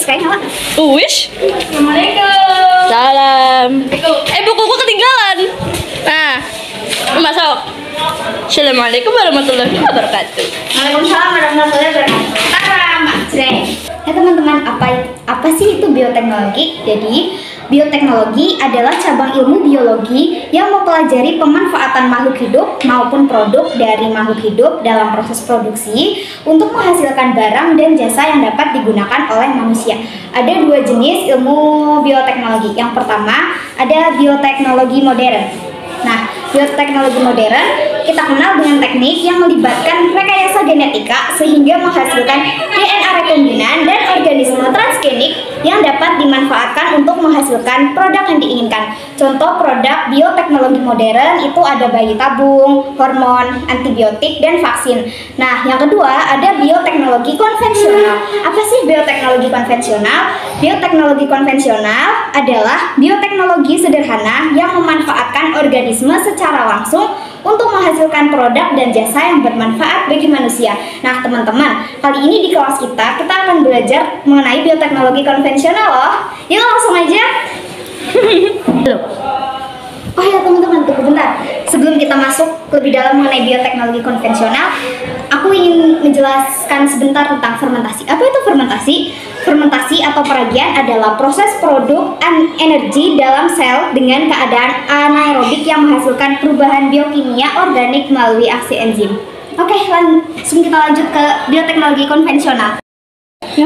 Kayak nyala. Wish. Assalamualaikum. Salam. Bukuku ketinggalan. Nah, masuk. Assalamualaikum warahmatullahi wabarakatuh. Waalaikumsalam warahmatullahi wabarakatuh. Ya teman-teman, apa sih itu bioteknologi? Jadi bioteknologi adalah cabang ilmu biologi yang mempelajari pemanfaatan makhluk hidup maupun produk dari makhluk hidup dalam proses produksi untuk menghasilkan barang dan jasa yang dapat digunakan oleh manusia. Ada dua jenis ilmu bioteknologi. Yang pertama ada bioteknologi modern. Nah, bioteknologi modern kita kenal dengan teknik yang melibatkan rekayasa genetika sehingga menghasilkan DNA rekombinan dan organisme transgenik yang dapat dimanfaatkan untuk menghasilkan produk yang diinginkan. Contoh produk bioteknologi modern itu ada bayi tabung, hormon, antibiotik, dan vaksin. Nah, yang kedua ada bioteknologi konvensional. Apa sih bioteknologi konvensional? Bioteknologi konvensional adalah bioteknologi sederhana yang memanfaatkan organisme secara langsung untuk menghasilkan produk dan jasa yang bermanfaat bagi manusia. Nah teman-teman, kali ini di kelas kita akan belajar mengenai bioteknologi konvensional loh. Yuk langsung aja. Oh ya teman-teman, tunggu bentar. Sebelum kita masuk lebih dalam mengenai bioteknologi konvensional, aku ingin menjelaskan sebentar tentang fermentasi. Apa itu fermentasi? Fermentasi atau peragian adalah proses produk energi dalam sel dengan keadaan anaerobik yang menghasilkan perubahan biokimia organik melalui aksi enzim. Oke, langsung kita lanjut ke bioteknologi konvensional.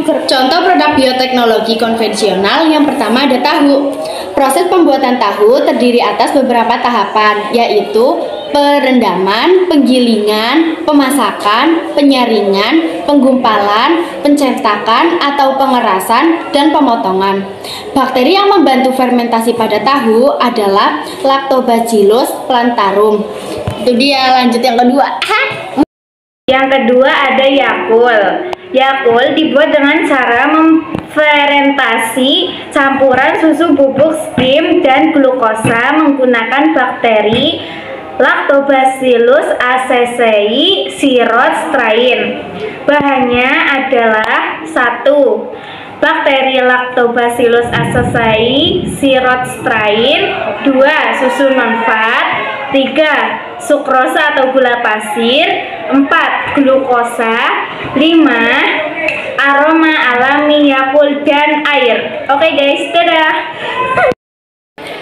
Contoh produk bioteknologi konvensional yang pertama ada tahu. Proses pembuatan tahu terdiri atas beberapa tahapan, yaitu perendaman, penggilingan, pemasakan, penyaringan, penggumpalan, pencetakan atau pengerasan, dan pemotongan. Bakteri yang membantu fermentasi pada tahu adalah Lactobacillus plantarum. Itu dia, lanjut yang kedua. Yang kedua ada Yakult. Yakult dibuat dengan cara memfermentasi campuran susu bubuk skim dan glukosa menggunakan bakteri Lactobacillus acesei sirot strain. Bahannya adalah 1. Bakteri Lactobacillus acesei sirot strain, 2. Susu non-fat, 3. Sukrosa atau gula pasir, 4. Glukosa, 5. Aroma alami Yakult dan air. Oke guys, dadah.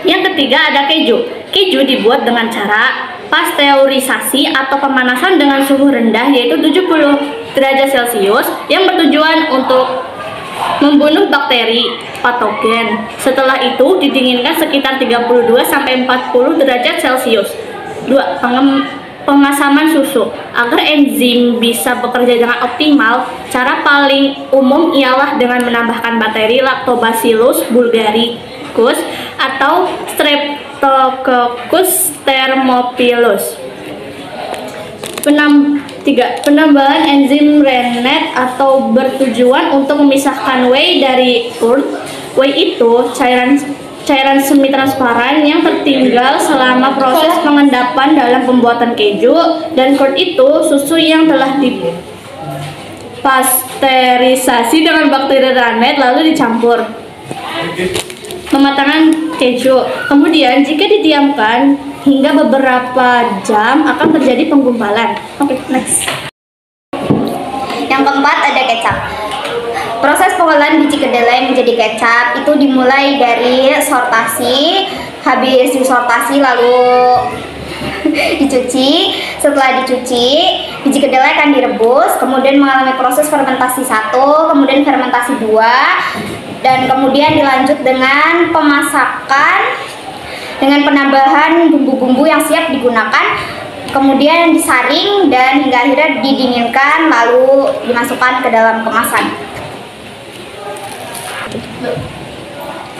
Yang ketiga ada keju. Keju dibuat dengan cara pasteurisasi atau pemanasan dengan suhu rendah yaitu 70 derajat Celcius yang bertujuan untuk membunuh bakteri patogen. Setelah itu didinginkan sekitar 32 sampai 40 derajat Celcius. 2. Pengasaman susu. Agar enzim bisa bekerja dengan optimal, cara paling umum ialah dengan menambahkan bakteri Lactobacillus bulgaricus atau Streptococcus thermophilus. 3. Penambahan enzim Rennet atau bertujuan untuk memisahkan whey dari curd. Whey itu cairan semi transparan yang tertinggal selama proses pengendapan dalam pembuatan keju, dan curd itu susu yang telah dipasteurisasi dengan bakteri Rennet lalu dicampur. Pematangan keju. Kemudian jika didiamkan hingga beberapa jam akan terjadi penggumpalan. Oke, next. Yang keempat ada kecap. Proses pengolahan biji kedelai menjadi kecap itu dimulai dari sortasi. Habis disortasi lalu dicuci. Setelah dicuci, biji kedelai akan direbus, kemudian mengalami proses fermentasi 1, kemudian fermentasi 2, dan kemudian dilanjut dengan pemasakan dengan penambahan bumbu-bumbu yang siap digunakan, kemudian disaring dan hingga akhirnya didinginkan lalu dimasukkan ke dalam kemasan.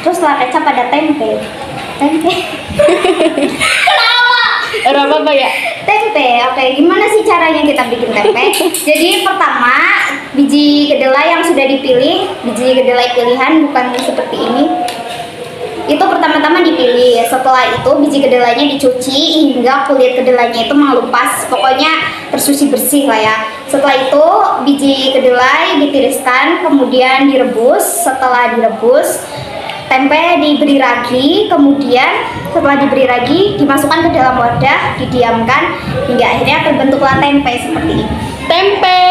Terus setelah kecap ada tempe. Kenapa apa ya? Tempe. Oke, gimana sih caranya kita bikin tempe? Jadi pertama, biji kedelai yang sudah dipilih, biji kedelai pilihan bukan seperti ini. itu pertama-tama dipilih. Setelah itu biji kedelainya dicuci hingga kulit kedelainya itu mengelupas, pokoknya tersuci bersih lah ya. Setelah itu biji kedelai ditiriskan, kemudian direbus. Setelah direbus, tempe diberi ragi, kemudian setelah diberi ragi dimasukkan ke dalam wadah, didiamkan hingga akhirnya terbentuklah tempe seperti ini. Tempe